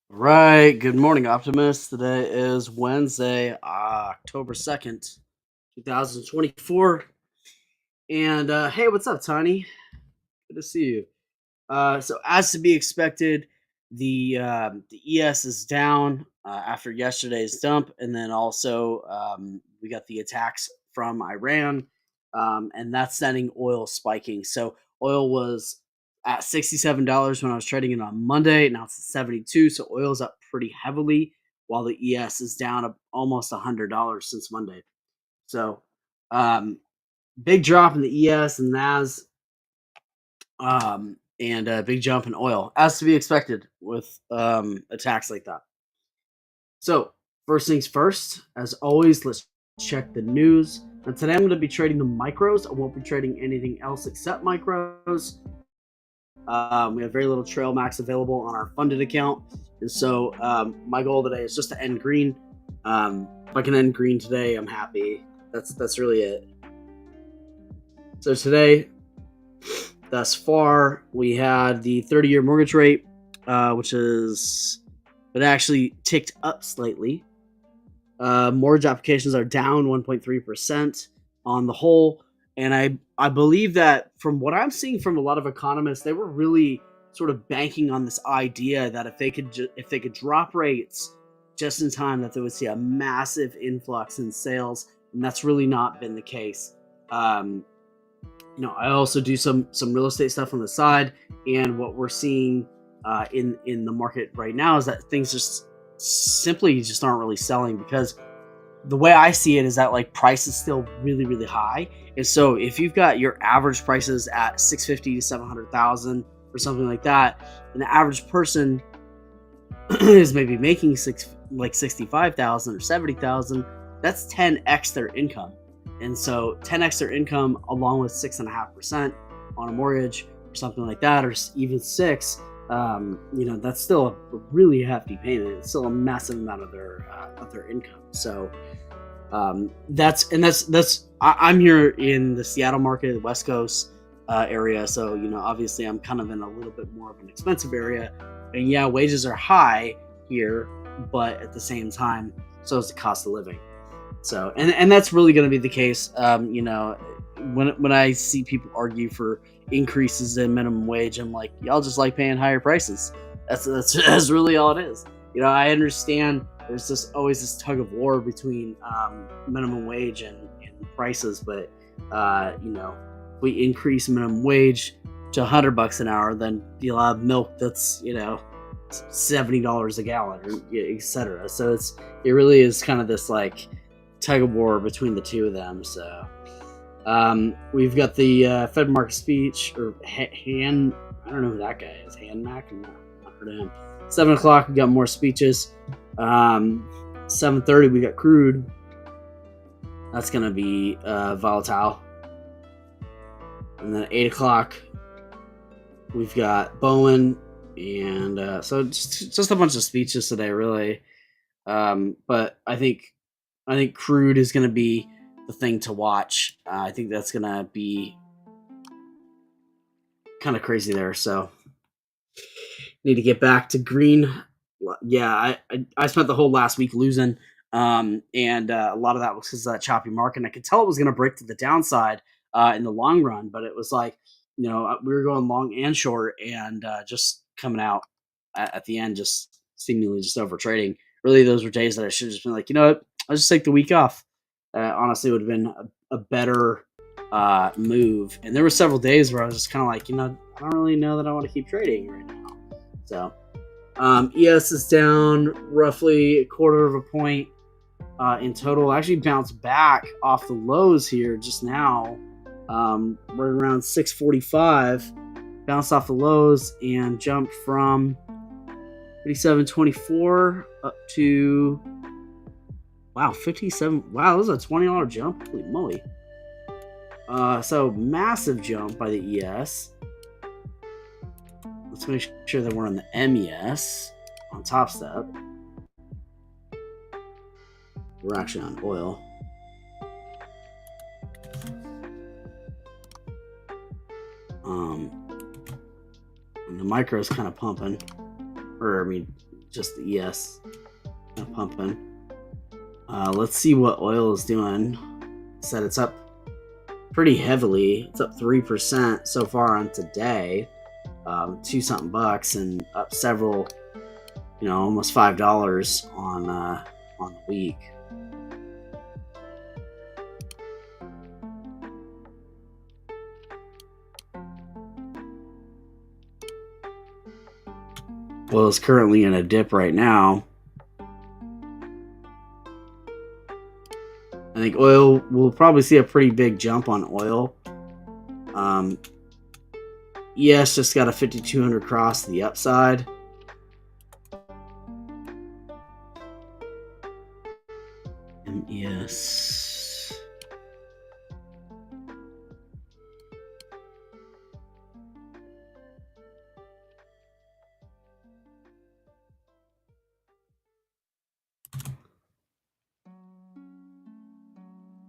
Right. Good morning, Optimist. Today is Wednesday, October 2nd, 2024. And hey, what's up, Tiny? Good to see you. So as to be expected, the ES is down after yesterday's dump, and then also we got the attacks from Iran, and that's sending oil spiking. So oil was at $67 when I was trading it on Monday. Now it's at 72. So oil's up pretty heavily, while the ES is down almost $100 since Monday. So big drop in the ES and NAS, and a big jump in oil, as to be expected with attacks like that. So, first things first, as always, let's check the news. And today I'm going to be trading the micros. I won't be trading anything else except micros. We have very little trail max available on our funded account. And so, my goal today is just to end green. If I can end green today, I'm happy. That's really it. So, today, thus far, we had the 30-year mortgage rate, which is it actually ticked up slightly. Mortgage applications are down 1.3% on the whole, and I believe that from what I'm seeing from a lot of economists, they were really sort of banking on this idea that if they could drop rates just in time, that they would see a massive influx in sales, and that's really not been the case. Um, I also do some real estate stuff on the side, and what we're seeing in the market right now is that things just simply just aren't really selling, because the way I see it is that like price is still really high, and so if you've got your average prices at 650 to 700,000 or something like that, and the average person is maybe making 65,000 or 70,000, that's 10x their income. And so 10x their income along with 6.5% on a mortgage or something like that, or even six, that's still a really hefty payment. It's still a massive amount of their income. So I'm here in the Seattle market, the West Coast area. So obviously I'm kind of in a little bit more of an expensive area, and yeah, wages are high here, but at the same time, so is the cost of living. So and that's really going to be the case. When I see people argue for increases in minimum wage, I'm like, y'all just like paying higher prices. That's really all it is. I understand there's just always this tug of war between minimum wage and prices, but if we increase minimum wage to $100 an hour, then you'll have milk that's $70 a gallon, or etc. So it really is kind of this like tug of war between the two of them. So we've got the Fed market speech, or Han. I don't know who that guy is. Han Mac. I'm not heard of him. 7 o'clock, we got more speeches. 7:30, we got crude. That's gonna be volatile. And then at 8 o'clock, we've got Bowen, and so just a bunch of speeches today, really. But I think crude is going to be the thing to watch. I think that's going to be kind of crazy there. So need to get back to green. Yeah, I spent the whole last week losing, and a lot of that was because of that choppy market. And I could tell it was going to break to the downside in the long run, but it was like we were going long and short, and just coming out at the end, just seemingly just over trading. Really, those were days that I should have just been like, what, I'll just take the week off. Honestly, it would have been a better move. And there were several days where I was just kind of like, I don't really know that I want to keep trading right now. So ES is down roughly 1/4 of a point in total. Actually bounced back off the lows here just now. We're around 645. Bounced off the lows and jumped from 57.24 up to 57. Wow, this is a $20 jump. Holy moly. So massive jump by the ES. Let's make sure that we're on the MES on TopStep. We're actually on oil. And the micro is kind of pumping, or I mean, just the ES pumping. Let's see what oil is doing. Said it's up pretty heavily. It's up 3% so far on today. 2 something bucks, and up several, almost $5 on the week. Oil is currently in a dip right now. I think oil, we'll probably see a pretty big jump on oil. ES just got a 5,200 cross to the upside. MES.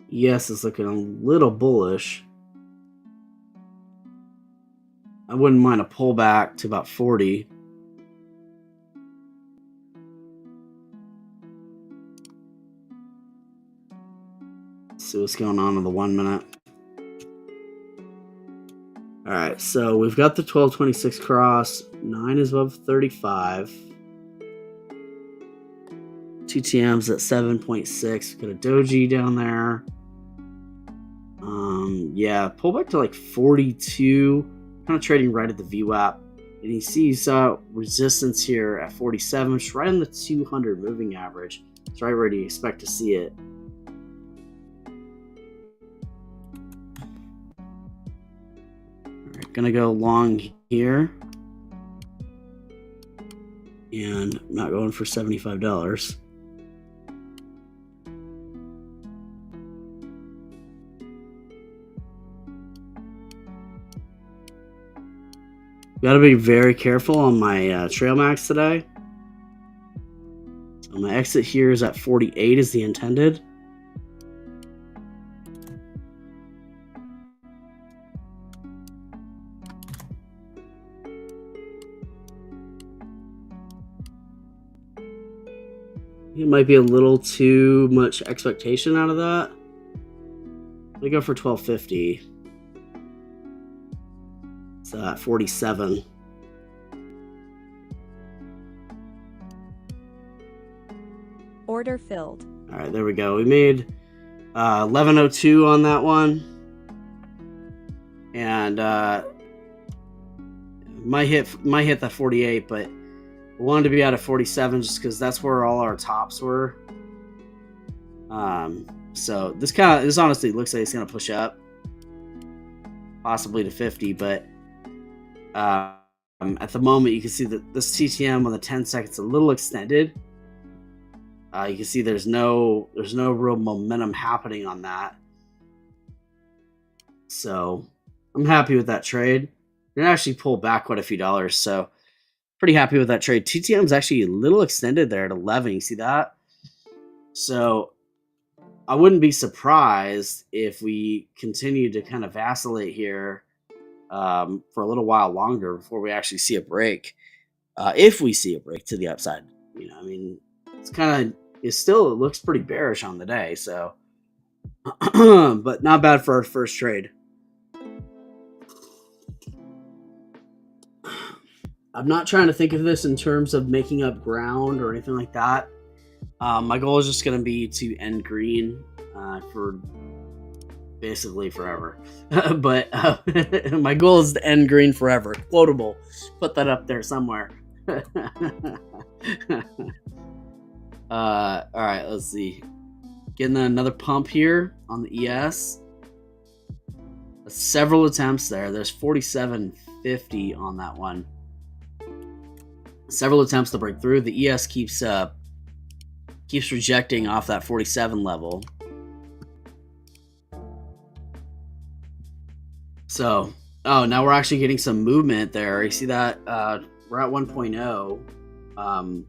ES is looking a little bullish. I wouldn't mind a pullback to about 40. See what's going on in the 1 minute. All right, so we've got the 1226 cross. 9 is above 35. TTM's at 7.6. Got a doji down there. Yeah, pull back to like 42. Kind of trading right at the VWAP. And you see resistance here at 47. It's right on the 200 moving average. It's right where you expect to see it. Alright, gonna go long here. And I'm not going for $75. Gotta be very careful on my trail max today. So my exit here is at 48 is the intended. It might be a little too much expectation out of that. I'm gonna go for 1250. It's at 47. Order filled. All right, there we go. We made 1102 on that one, and might hit that 48, but we wanted to be out of 47 just because that's where all our tops were. So this honestly looks like it's gonna push up, possibly to 50, but at the moment you can see that this TTM on the 10 seconds a little extended. You can see there's no real momentum happening on that. So I'm happy with that trade. It actually pulled back quite a few dollars, so pretty happy with that trade. TTM is actually a little extended there at 11. You see that? So I wouldn't be surprised if we continue to kind of vacillate here for a little while longer before we actually see a break. If we see a break to the upside, I mean, it looks pretty bearish on the day. So, but not bad for our first trade. I'm not trying to think of this in terms of making up ground or anything like that. My goal is just going to be to end green for basically forever. But my goal is to end green forever. Quotable. Put that up there somewhere. All right, let's see. Getting another pump here on the ES. Several attempts there. There's 4750 on that one. Several attempts to break through. The ES keeps rejecting off that 47 level. So, now we're actually getting some movement there. You see that? We're at 1.0.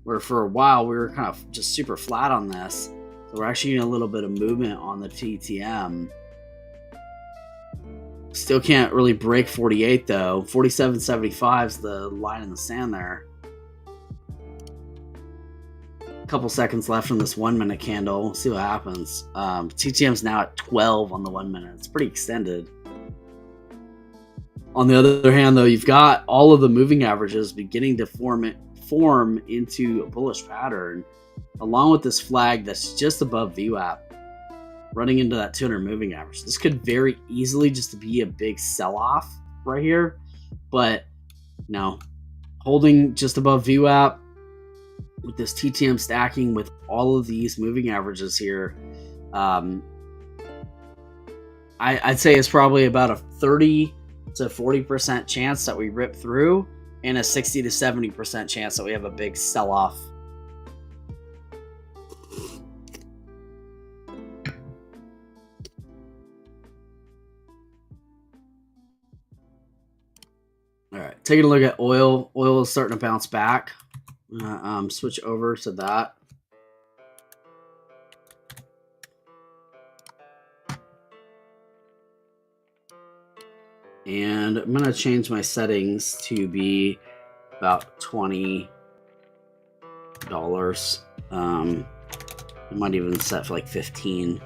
Where for a while we were kind of just super flat on this. So we're actually getting a little bit of movement on the TTM. Still can't really break 48 though. 47.75 is the line in the sand there. couple seconds left on this 1 minute candle. We'll see what happens. TTM's now at 12 on the 1 minute. It's pretty extended. On the other hand, though, you've got all of the moving averages beginning to form into a bullish pattern, along with this flag that's just above VWAP, running into that 200 moving average. This could very easily just be a big sell-off right here, but no, holding just above VWAP with this TTM stacking with all of these moving averages here, I'd say it's probably about a 30 to 40% chance that we rip through, and a 60 to 70% chance that we have a big sell-off. All right, taking a look at oil. Oil is starting to bounce back. Switch over to that. And I'm going to change my settings to be about $20. I might even set for like 15.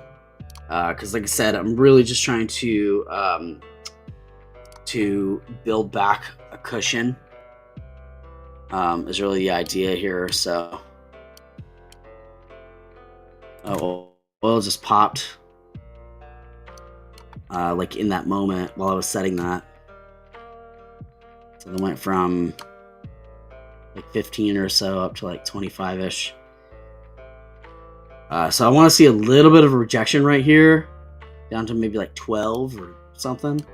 Because like I said, I'm really just trying to build back a cushion. Is really the idea here. So, oil just popped. Like in that moment while I was setting that. So they went from like 15 or so up to like 25-ish. So I want to see a little bit of a rejection right here, down to maybe like 12 or something.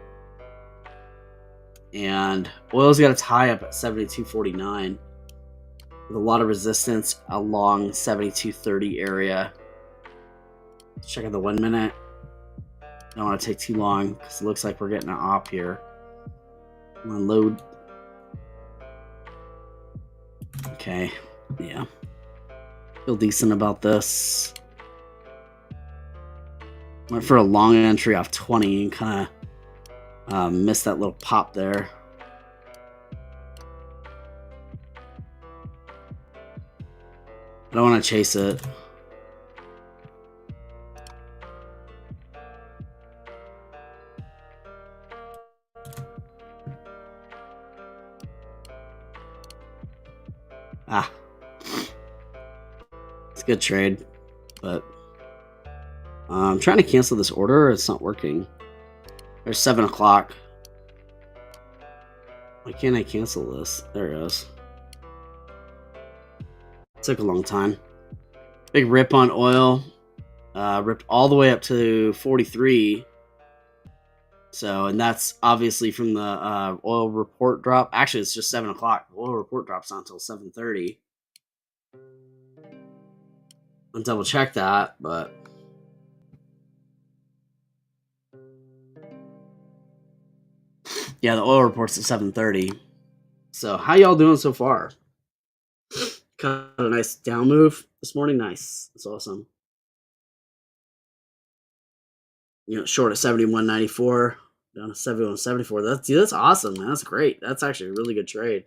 And oil's got its high up at 72.49 with a lot of resistance along 72.30 area. Let's check out the 1 minute. Don't want to take too long because it looks like we're getting an op here. I'm gonna load. Okay, yeah. Feel decent about this. Went for a long entry off 20 and kind of missed that little pop there. I don't want to chase it. It's a good trade, but I'm trying to cancel this order. It's not working. There's 7 o'clock. Why can't I cancel this? There it goes. Took a long time. Big rip on oil. Ripped all the way up to 43. So, and that's obviously from the oil report drop. Actually, it's just 7 o'clock. The oil report drops not until 7:30. I'll double check that, but yeah, the oil report's at 7:30. So, how y'all doing so far? Got a nice down move this morning. Nice. That's awesome. You know, short at 71.94. Down to 71.74. That's awesome, man. That's great. That's actually a really good trade.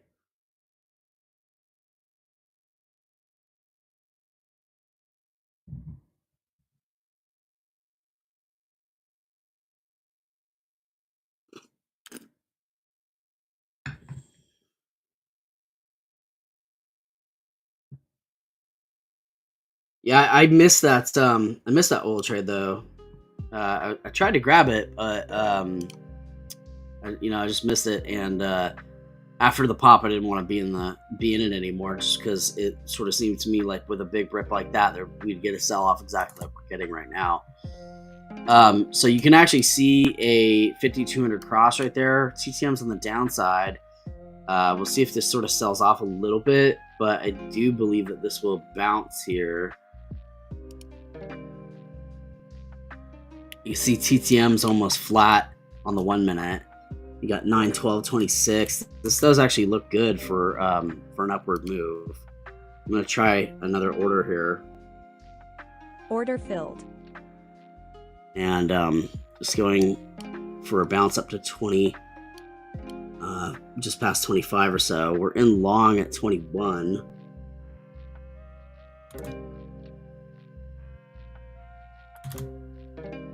Yeah, I missed that. I missed that oil trade though. I tried to grab it, but I just missed it. And after the pop, I didn't want to be in it anymore, just because it sort of seemed to me like with a big rip like that, we'd get a sell off exactly like we're getting right now. So you can actually see a 5200 cross right there. TTM's on the downside. We'll see if this sort of sells off a little bit, but I do believe that this will bounce here. You can see TTM's almost flat on the 1 minute. You got 9, 12, 26. This does actually look good for an upward move. I'm going to try another order here. Order filled. And just going for a bounce up to 20, just past 25 or so. We're in long at 21.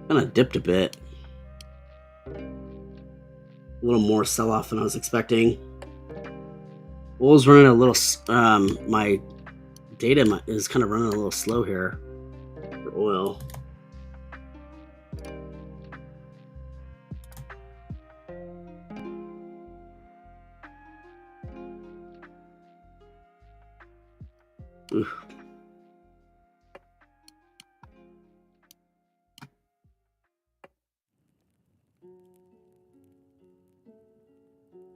Kind of dipped a bit. A little more sell-off than I was expecting. Oil's running a little. My data is kind of running a little slow here for oil. Oof.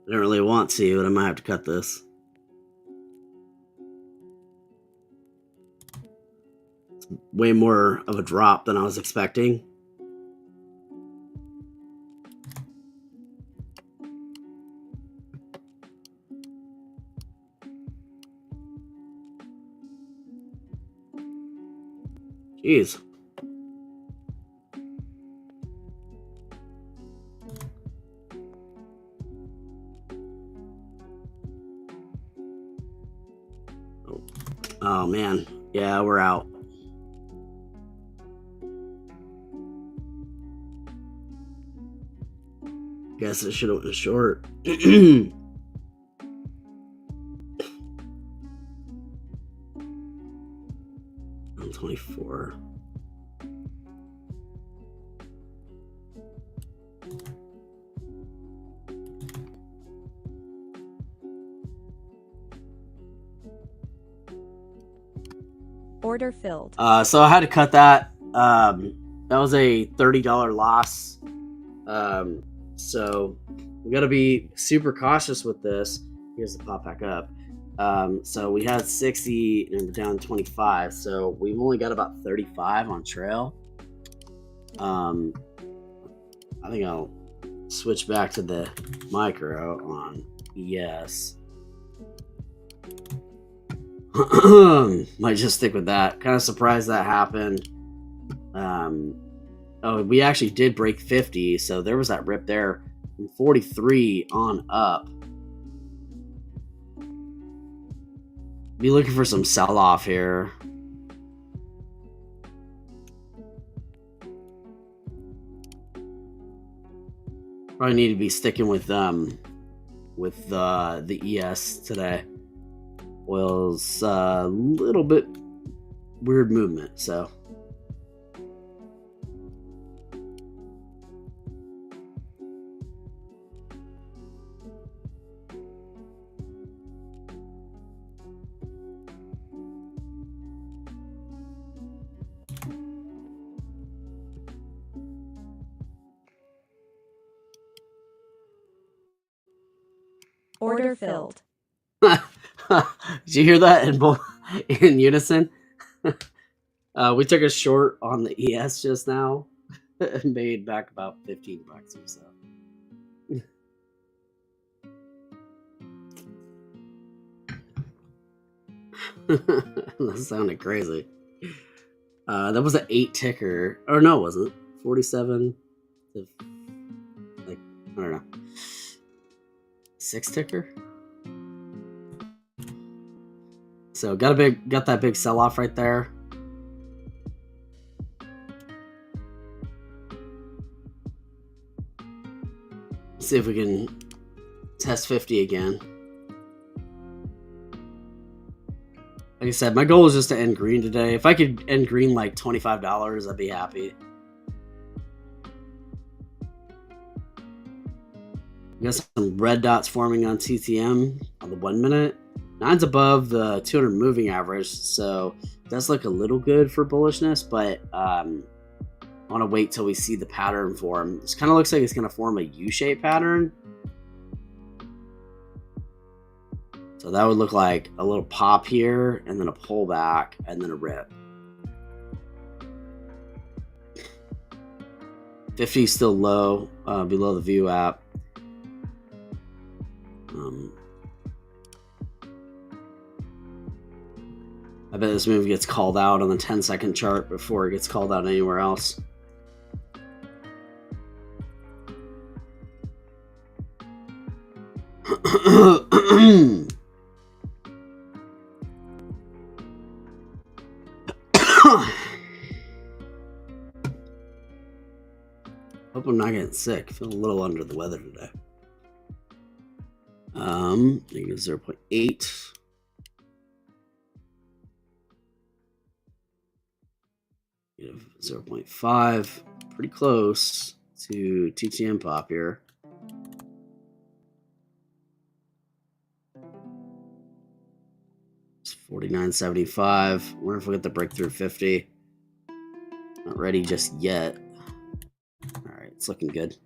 I don't really want to, but I might have to cut this. It's way more of a drop than I was expecting. Jeez. Oh man, yeah, we're out. Guess it should have went short. 24. Order filled. So I had to cut that. That was a $30 loss. So we got to be super cautious with this. Here's the pop back up. So we had 60 and we're down 25. So we've only got about 35 on trail. I think I'll switch back to the micro on ES. Might just stick with that. Kind of surprised that happened. Oh, we actually did break 50, so there was that rip there from 43 on up. Be looking for some sell-off here. Probably need to be sticking with the ES today. Oil's a little bit weird movement, so. Order filled. Did you hear that in unison? We took a short on the ES just now and made back about $15 or so. That sounded crazy. That was an 8 ticker. Or no, it wasn't. 47 to, like, I don't know. 6 ticker. So got that big sell off right there. See if we can test 50 again. Like I said, my goal is just to end green today. If I could end green like $25, I'd be happy. We got some red dots forming on TTM on the 1 minute. 9's above the 200 moving average, so it does look a little good for bullishness, but I want to wait till we see the pattern form. This kind of looks like it's going to form a U-shaped pattern. So that would look like a little pop here, and then a pullback, and then a rip. 50 is still low, below the view app. I bet this move gets called out on the 10-second chart before it gets called out anywhere else. sick. Feel a little under the weather today. Negative 0.8. Negative 0.5. Pretty close to TTM pop here. It's 49.75. Wonder if we get the breakthrough 50. Not ready just yet. All right, it's looking good.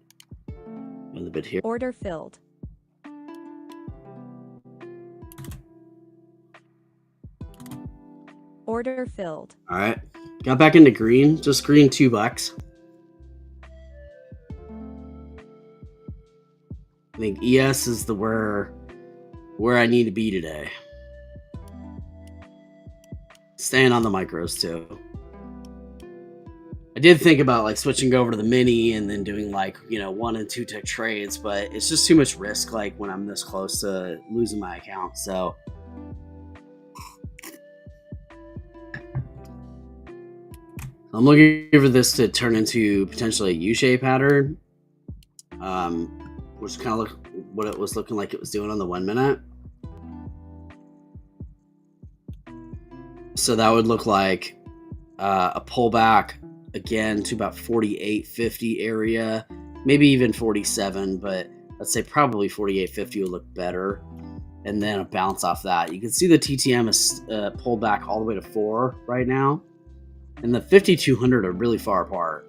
Another bit here. Order filled. Order filled. All right, got back into green. Just green $2. I think ES is the where I need to be today. Staying on the micros too. I did think about like switching over to the mini and then doing like 1 and 2 tick trades, but it's just too much risk like when I'm this close to losing my account. So I'm looking for this to turn into potentially a U-shaped pattern, which kind of look what it was looking like it was doing on the 1 minute. So that would look like a pullback again to about 48.50 area, maybe even 47, but let's say probably 48.50 would look better. And then a bounce off that. You can see the TTM is pulled back all the way to 4 right now. And the 5200 are really far apart.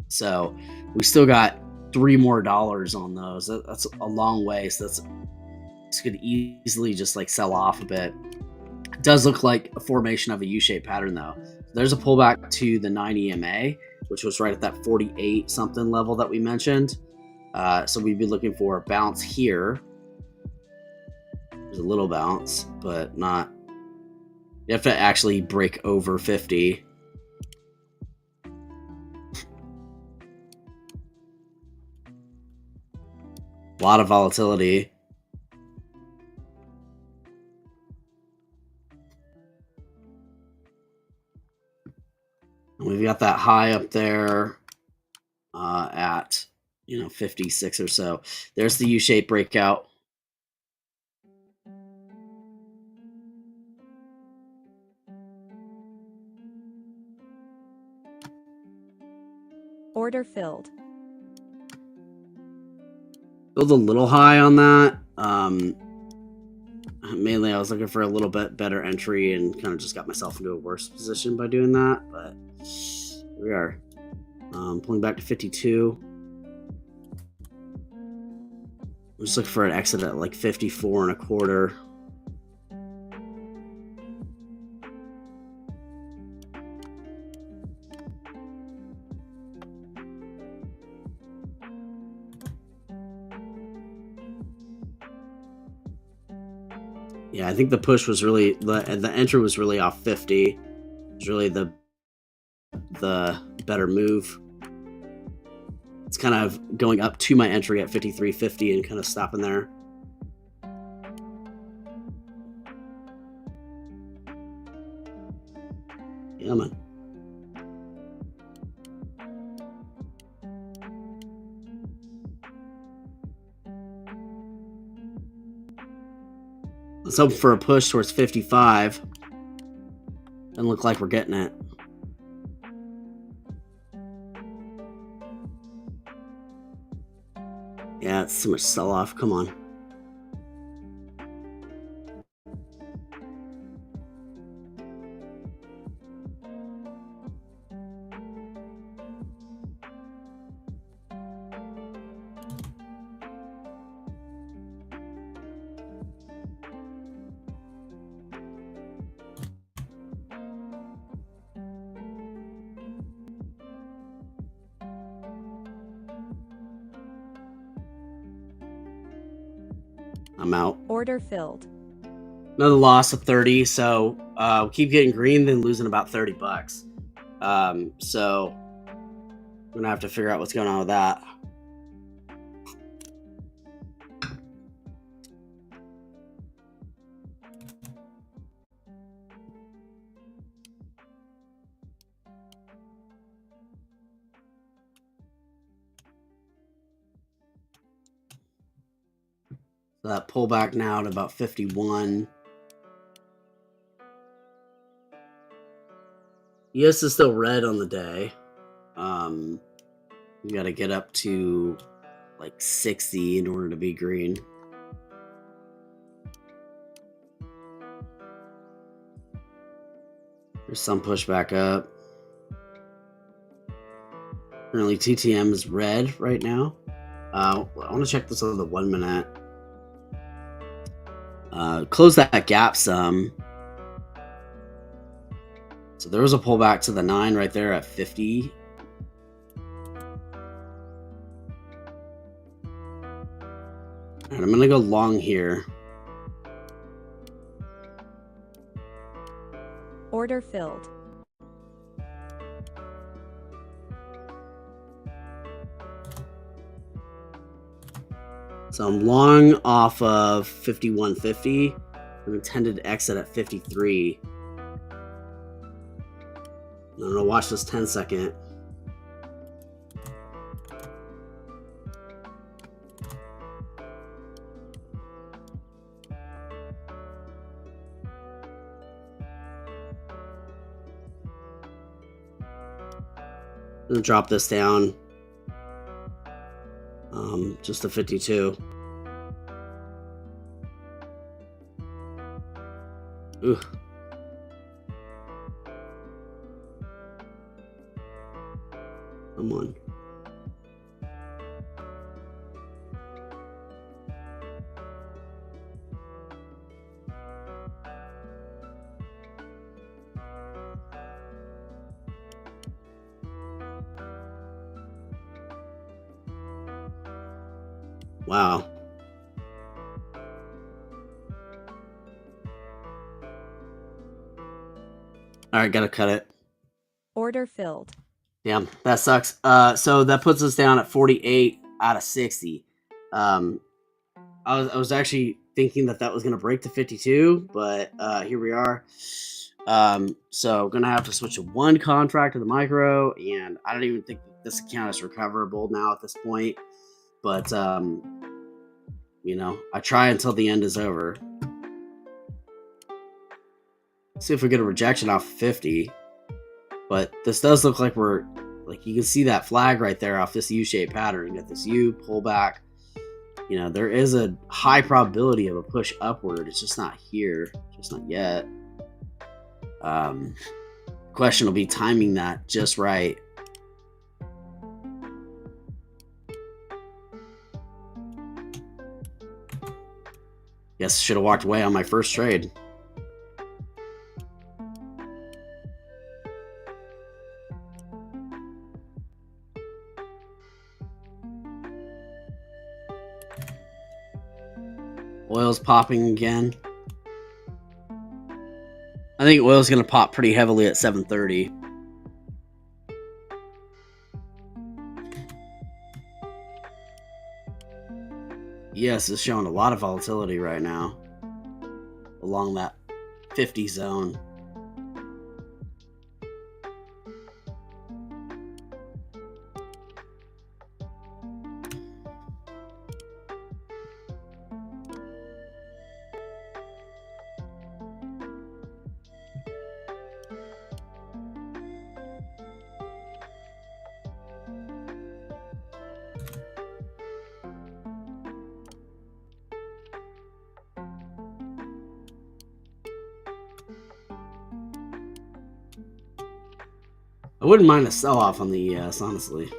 So we still got $3 more on those. That's a long way. So this could easily just like sell off a bit. It does look like a formation of a U-shaped pattern though. There's a pullback to the 9 EMA, which was right at that 48 something level that we mentioned. So we'd be looking for a bounce here. There's a little bounce, but not. You have to actually break over 50. A lot of volatility. And we've got that high up there at 56 or so. There's the U-shaped breakout. Order filled. Filled a little high on that. Mainly I was looking for a little bit better entry and kind of just got myself into a worse position by doing that, but here we are. Pulling back to 52. I'm just looking for an exit at like 54.25. Yeah, I think the push was really the entry was really off 50. It was really the better move. It's kind of going up to my entry at 53.50 and kind of stopping there. Yeah, man. Let's hope for a push towards 55. Doesn't look like we're getting it. Yeah, it's too much sell-off. Come on. I'm out. Order filled. Another loss of 30. So we keep getting green, then losing about $30. So we're gonna have to figure out what's going on with that. So that pullback now to about 51. ES is still red on the day. You got to get up to like 60 in order to be green. There's some pushback up. Currently, TTM is red right now. I want to check this on the 1 minute. Close that gap some. So there was a pullback to the 9 right there at 50. And I'm going to go long here. Order filled. So I'm long off of 51.50. I'm intended to exit at 53. I'm going to watch this 10-second. I'm going to drop this down just to 52. Ooh. Come on. Wow. All right, gotta cut it. Order filled. Damn, that sucks. So that puts us down at 48 out of 60. I was actually thinking that was gonna break to 52, but here we are. So gonna have to switch to one contract to the micro, and I don't even think that this account is recoverable now at this point. But you know, I try until the end is over. See if we get a rejection off 50. But this does look like we're, like, you can see that flag right there off this U-shaped pattern. You got this U pull back. You know, there is a high probability of a push upward. It's just not here, just not yet. Question will be timing that just right. Guess should have walked away on my first trade. Oil's popping again. I think oil's going to pop pretty heavily at 7:30. Yes, it's showing a lot of volatility right now along that 50 zone. I wouldn't mind a sell-off on the ES, honestly.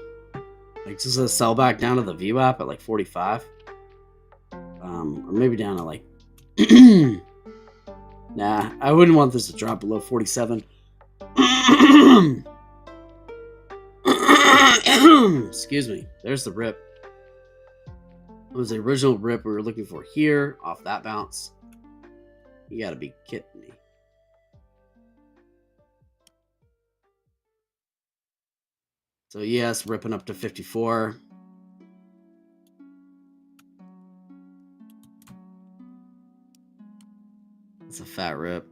Like, just a sell back down to the view app at like 45. Or maybe down to like... Nah, I wouldn't want this to drop below 47. Excuse me. There's the rip. It was the original rip we were looking for here, off that bounce. You gotta be kidding me. So yes, ripping up to 54. That's a fat rip.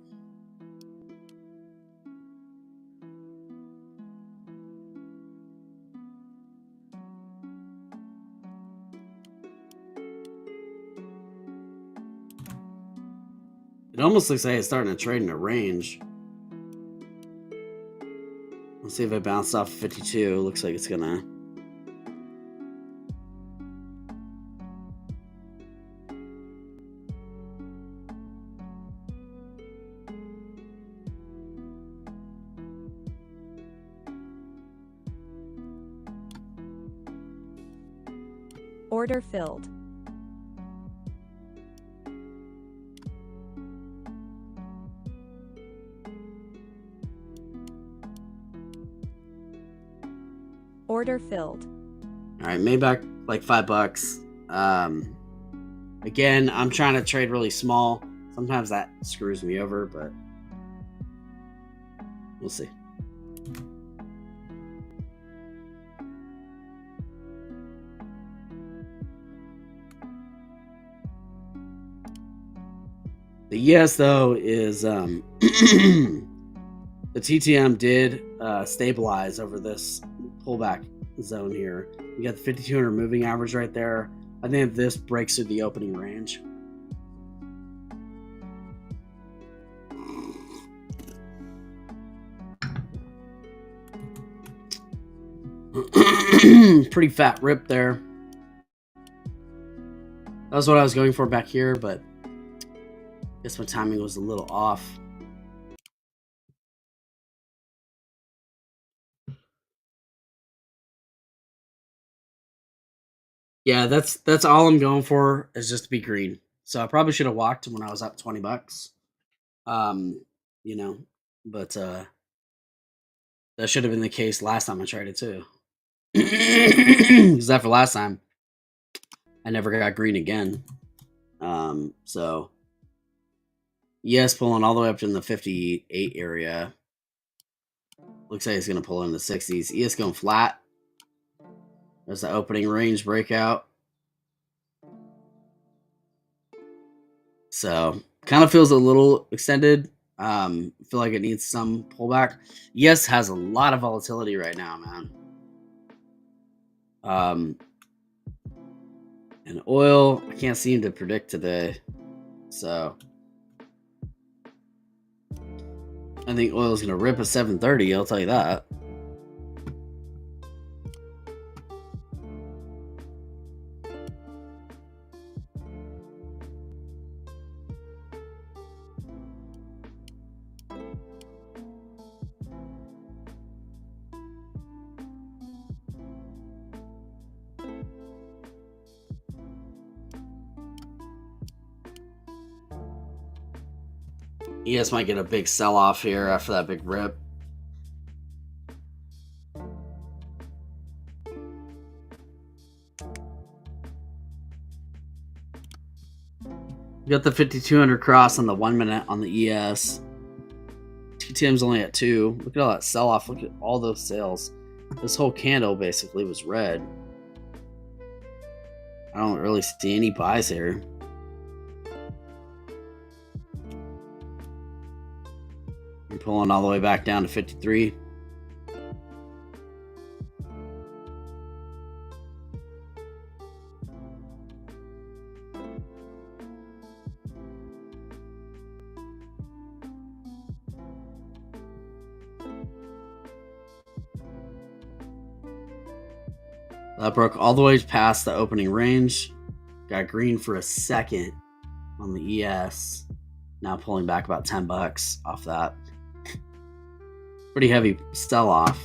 It almost looks like it's starting to trade in a range. Let's see if it bounced off 52. Looks like it's gonna. Order filled. Order filled. All right, made back like $5. Again, I'm trying to trade really small. Sometimes that screws me over, but we'll see. The yes though is the TTM did stabilize over this pullback zone here. You got the 5200 moving average right there. I think if this breaks through the opening range, pretty fat rip there. That was what I was going for back here, but I guess my timing was a little off. Yeah, that's all I'm going for is just to be green. So I probably should have walked when I was up $20. You know, but that should have been the case last time I tried it too. Because after last time, I never got green again. So yes, pulling all the way up to the 58 area. Looks like it's gonna pull in the 60s. ES going flat. There's the opening range breakout. So kind of feels a little extended. Feel like it needs some pullback. ES has a lot of volatility right now, man. And oil, I can't seem to predict today. So I think oil is gonna rip at 730. I'll tell you that. ES might get a big sell-off here after that big rip. You got the 5200 cross on the 1 minute on the ES. TTM's only at 2. Look at all that sell-off. Look at all those sales. This whole candle basically was red. I don't really see any buys here. You're pulling all the way back down to 53. That broke all the way past the opening range. Got green for a second on the ES. Now pulling back about $10 off that. Pretty heavy sell-off.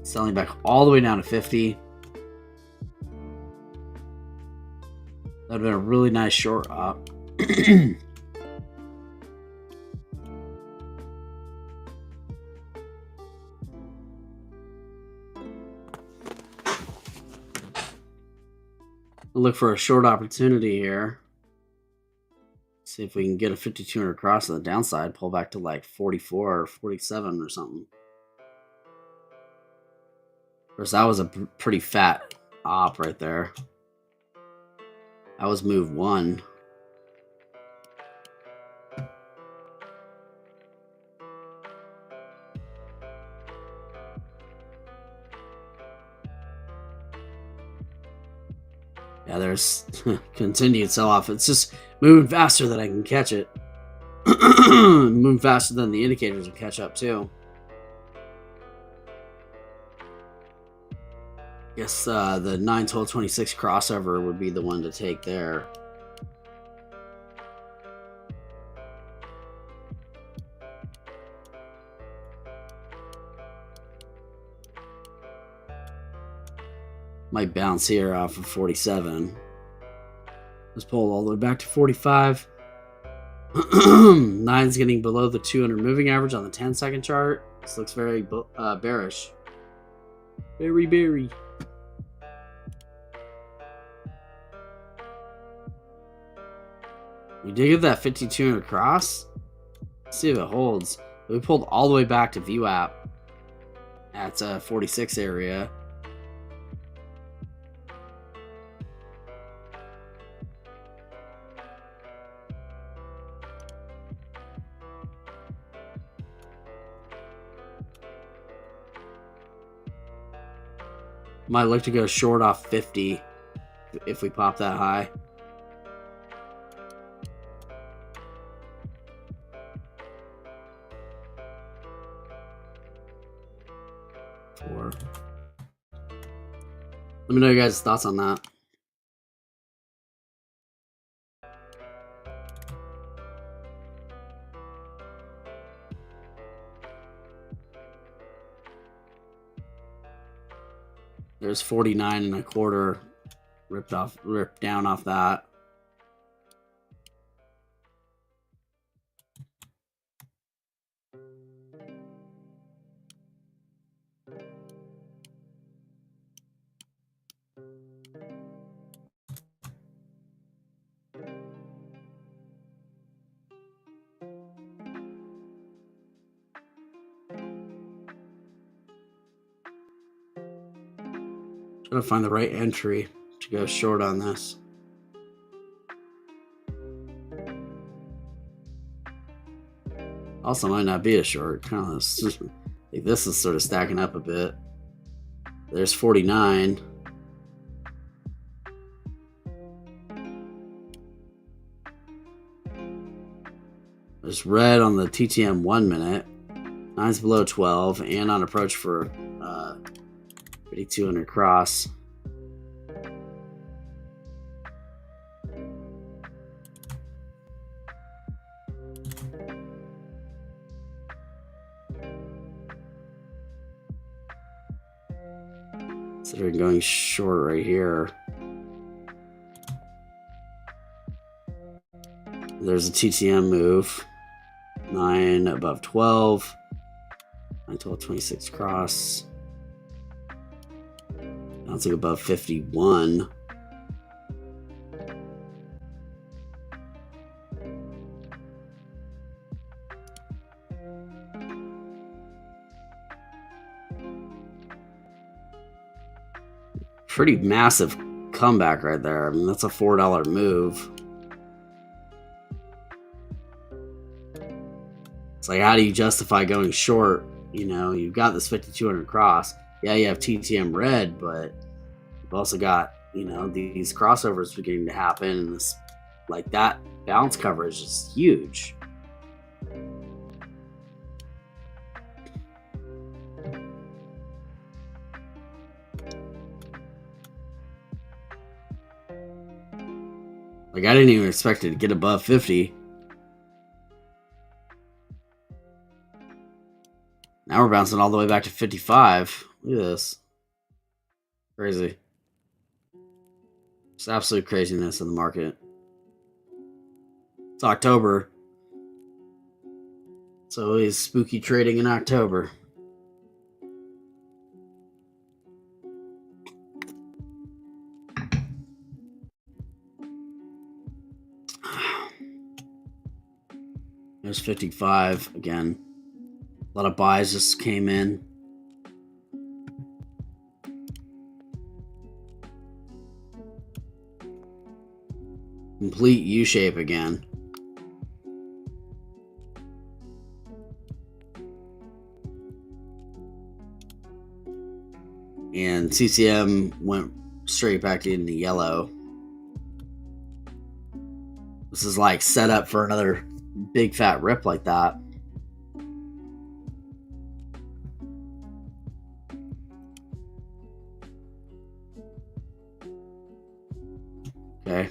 Selling back all the way down to 50. That would have been a really nice short up. Look for a short opportunity here. See if we can get a 5200 cross on the downside, pull back to like 44 or 47 or something. Of course, that was a pretty fat op right there. That was move 1. Yeah, there's continued sell-off. It's just moving faster than I can catch it. Moving faster than the indicators will catch up too. Guess the 9-12-26 crossover would be the one to take there. Might bounce here off of 47. Let's pull all the way back to 45. 9's getting below the 200 moving average on the 10-second chart. This looks very bearish. Very bearish. We did get that 5200 cross. Let's see if it holds. We pulled all the way back to VWAP at 46 area. Might look to go short off 50 if we pop that high. Four. Let me know your guys' thoughts on that. There's 49.25 ripped down off that. Trying to find the right entry to go short on this. Also might not be a short. Kind of like this is sort of stacking up a bit. There's 49. There's red on the TTM 1 minute. 9's below 12 and on approach for 5200 cross. Considering going short right here. There's a TTM move. 9 above 12. 9-12-26 cross. That's like above 51. Pretty massive comeback right there. I mean, that's a $4 move. It's like, how do you justify going short? You know, you've got this 5200 cross. Yeah, you have TTM red, but you've also got, you know, these crossovers beginning to happen, and this, like, that bounce coverage is huge. Like, I didn't even expect it to get above 50. Now we're bouncing all the way back to 55. Look at this. Crazy. It's absolute craziness in the market. It's October. It's always spooky trading in October. There's 55 again. A lot of buys just came in. Complete U-shape again. And CCM went straight back into yellow. This is like set up for another big fat rip like that. Okay.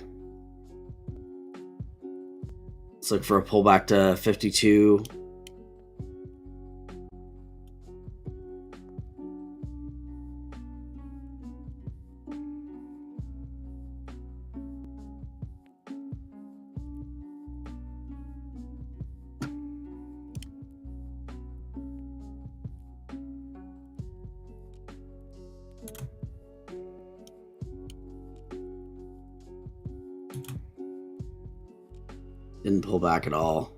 Let's look for a pullback to 52. Didn't pull back at all.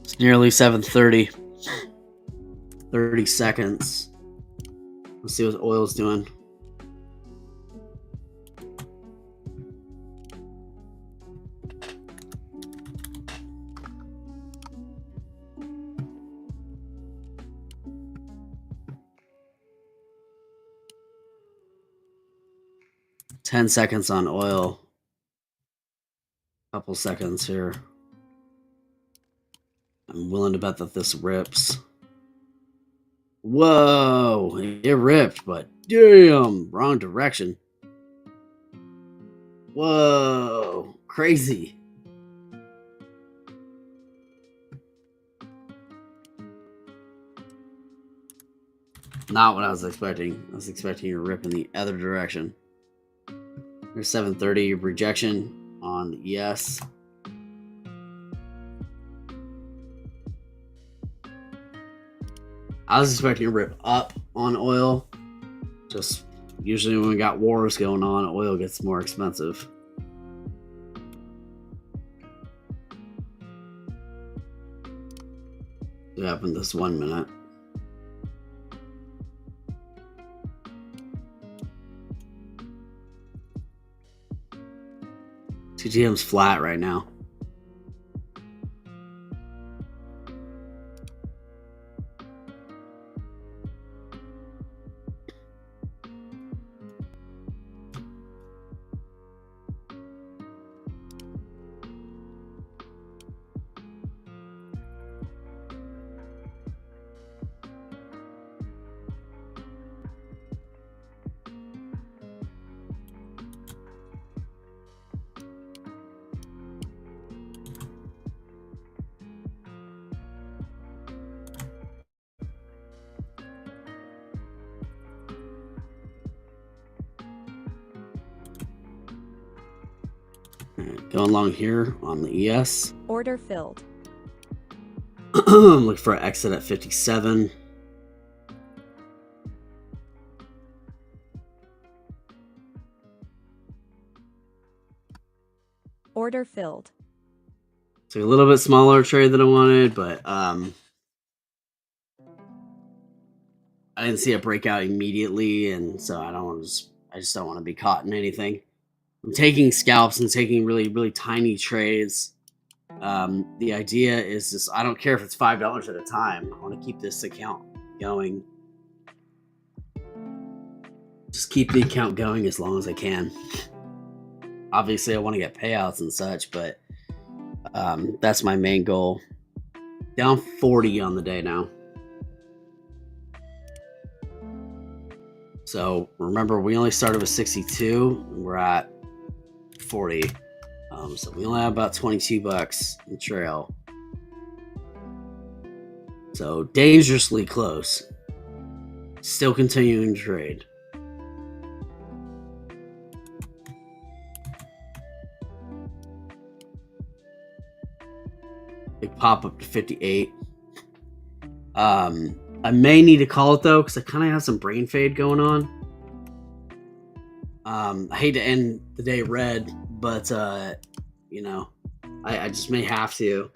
It's nearly 7:30. 30 seconds. Let's see what oil's doing. Ten seconds on oil. Couple seconds here. I'm willing to bet that this rips. Whoa, it ripped, but damn, wrong direction. Whoa, crazy. Not what I was expecting. I was expecting a rip in the other direction. There's 7:30 rejection on the ES. I was expecting a rip up on oil. Just usually when we got wars going on, oil gets more expensive. What happened this 1 minute? TTM's flat right now. Going along here on the ES. Order filled. Look for an exit at 57. Order filled. So a little bit smaller trade than I wanted, but I didn't see a breakout immediately, and so I just don't want to be caught in anything. I'm taking scalps and taking really, really tiny trades. The idea is just, I don't care if it's $5 at a time. I want to keep this account going. Just keep the account going as long as I can. Obviously, I want to get payouts and such, but that's my main goal. Down 40 on the day now. So remember, we only started with 62, and we're at 40. So we only have about $22 in trail. So dangerously close. Still continuing to trade. Big pop up to 58. I may need to call it though, because I kind of have some brain fade going on. I hate to end the day red, but you know, I just may have to.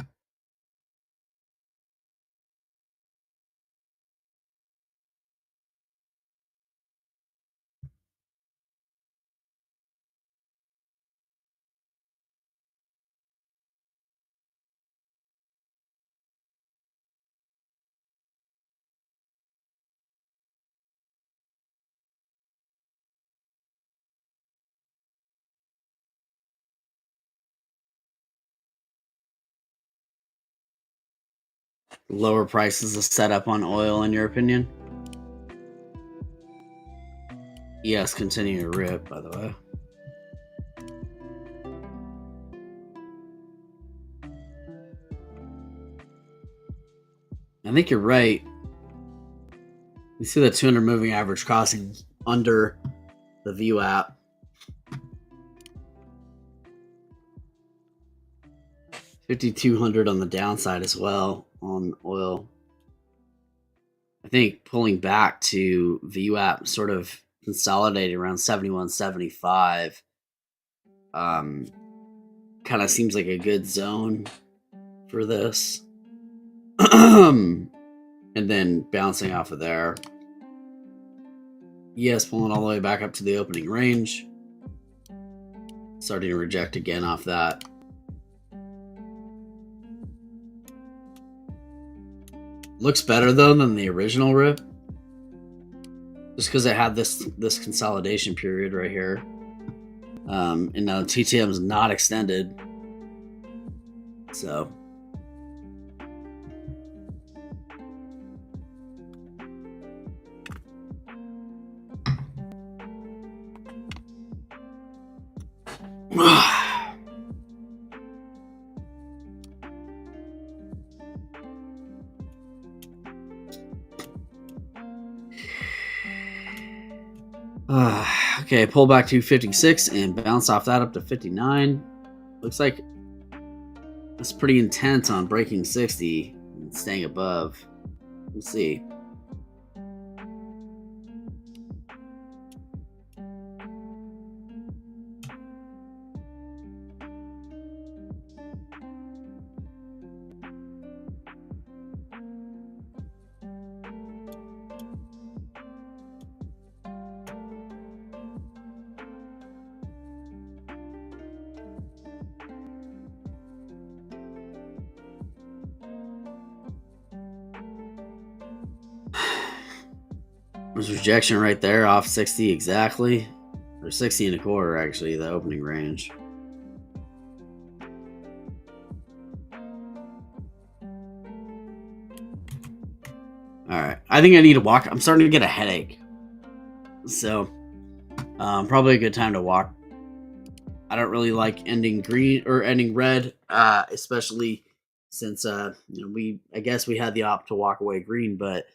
Lower prices of setup on oil, in your opinion? Yes, continue to rip, by the way. I think you're right. You see the 200 moving average crossing under the view app. 5,200 on the downside as well on oil. I think pulling back to view app sort of consolidating around 71.75 kind of seems like a good zone for this. And then bouncing off of there. Yes, pulling all the way back up to the opening range. Starting to reject again off that. Looks better though than the original rip. Just because it had this consolidation period right here. And now TTM is not extended. So okay, pull back to 56 and bounce off that up to 59. Looks like that's pretty intent on breaking 60 and staying above. We'll see. There's rejection right there off 60 exactly. Or 60 and a quarter, actually, the opening range. Alright. I think I need to walk. I'm starting to get a headache. So, probably a good time to walk. I don't really like ending green or ending red, especially since I guess we had the op to walk away green, but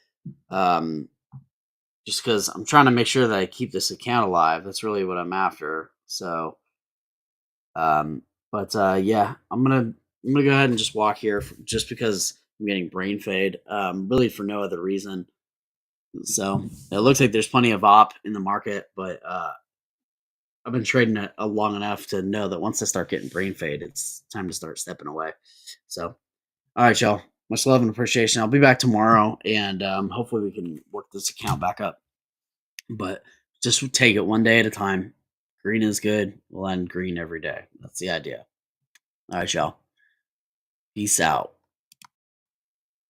just because I'm trying to make sure that I keep this account alive. That's really what I'm after. So, but yeah, I'm gonna go ahead and just walk here, just because I'm getting brain fade. Really for no other reason. So it looks like there's plenty of op in the market, but I've been trading it long enough to know that once I start getting brain fade, it's time to start stepping away. So, all right, y'all. Much love and appreciation. I'll be back tomorrow, and hopefully we can work this account back up. But just take it one day at a time. Green is good. We'll end green every day. That's the idea. All right, y'all. Peace out.